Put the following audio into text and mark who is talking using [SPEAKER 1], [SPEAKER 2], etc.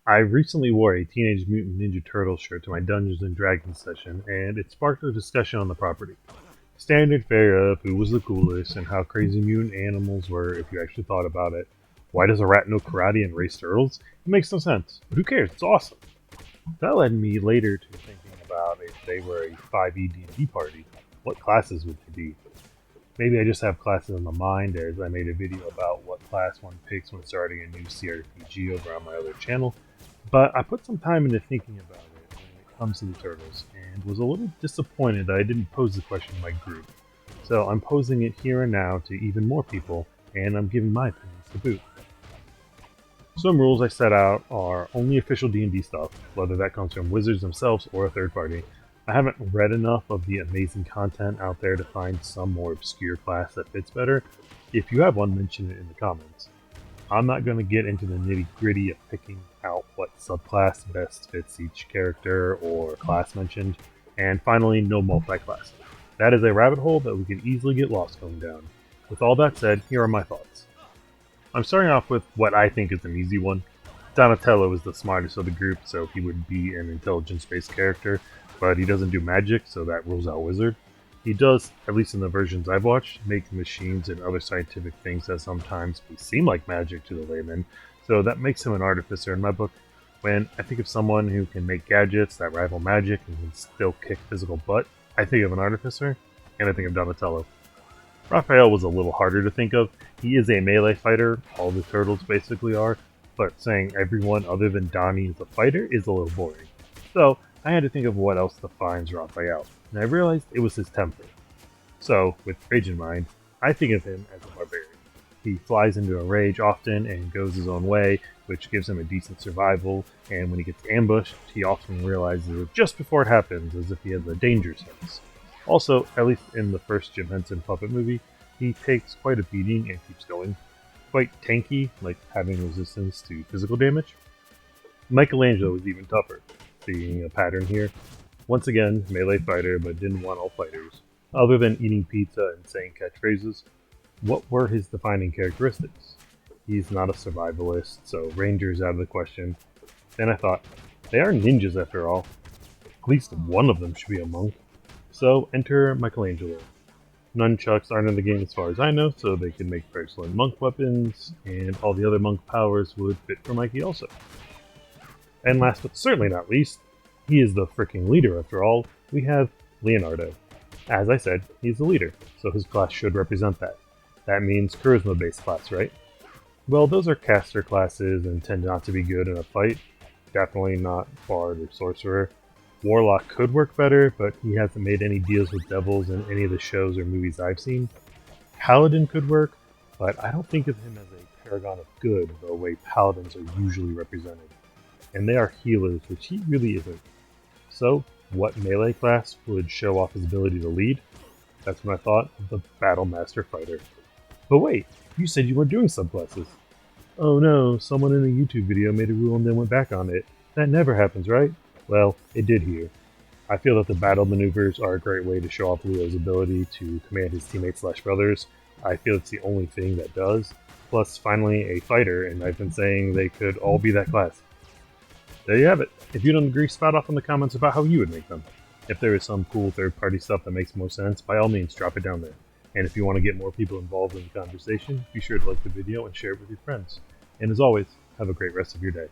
[SPEAKER 1] I recently wore a Teenage Mutant Ninja Turtles shirt to my Dungeons and Dragons session, and it sparked a discussion on the property. Standard fare of who was the coolest and how crazy mutant animals were if you actually thought about it. Why does a rat know karate and race turtles? It makes no sense, but who cares? It's awesome. That led me later to thinking about if they were a 5e D&D party, what classes would they be? Maybe I just have classes in my mind, as I made a video about what class one picks when starting a new CRPG over on my other channel, but I put some time into thinking about it when it comes to the turtles, and was a little disappointed that I didn't pose the question in my group. So I'm posing it here and now to even more people, and I'm giving my opinions to boot. Some rules I set out are only official D&D stuff, whether that comes from wizards themselves or a third party. I haven't read enough of the amazing content out there to find some more obscure class that fits better. If you have one, mention it in the comments. I'm not going to get into the nitty gritty of picking out what subclass best fits each character or class mentioned. And finally, no multi-class. That is a rabbit hole that we can easily get lost going down. With all that said, here are my thoughts. I'm starting off with what I think is an easy one. Donatello is the smartest of the group, so he would be an intelligence-based character, but he doesn't do magic, so that rules out wizard. He does, at least in the versions I've watched, make machines and other scientific things that sometimes seem like magic to the layman, so that makes him an artificer in my book. When I think of someone who can make gadgets that rival magic and can still kick physical butt, I think of an artificer, and I think of Donatello. Raphael was a little harder to think of. He is a melee fighter, all the turtles basically are, but saying everyone other than Donnie is a fighter is a little boring. So I had to think of what else defines Raphael, and I realized it was his temper. So, with rage in mind, I think of him as a barbarian. He flies into a rage often and goes his own way, which gives him a decent survival, and when he gets ambushed, he often realizes it just before it happens, as if he has a danger sense. Also, at least in the first Jim Henson puppet movie, he takes quite a beating and keeps going. Quite tanky, like having resistance to physical damage. Michelangelo is even tougher, seeing a pattern here. Once again, melee fighter, but didn't want all fighters. Other than eating pizza and saying catchphrases, what were his defining characteristics? He's not a survivalist, so ranger's out of the question. Then I thought, they are ninjas after all. At least one of them should be a monk. So enter Michelangelo. Nunchucks aren't in the game as far as I know, so they can make excellent monk weapons, and all the other monk powers would fit for Mikey also. And last but certainly not least, he is the freaking leader after all, we have Leonardo. As I said, he's the leader, so his class should represent that. That means charisma-based class, right? Well, those are caster classes and tend not to be good in a fight. Definitely not Bard or Sorcerer. Warlock could work better, but he hasn't made any deals with devils in any of the shows or movies I've seen. Paladin could work, but I don't think of him as a paragon of good the way paladins are usually represented. And they are healers, which he really isn't. So, what melee class would show off his ability to lead? That's when I thought of the Battle Master Fighter. But wait, you said you weren't doing subclasses. Oh no, someone in a YouTube video made a rule and then went back on it. That never happens, right? Well, it did here. I feel that the battle maneuvers are a great way to show off Leo's ability to command his teammates/brothers. I feel it's the only thing that does. Plus, finally, a fighter, and I've been saying they could all be that class. There you have it. If you don't agree, spout off in the comments about how you would make them. If there is some cool third-party stuff that makes more sense, by all means, drop it down there. And if you want to get more people involved in the conversation, be sure to like the video and share it with your friends. And as always, have a great rest of your day.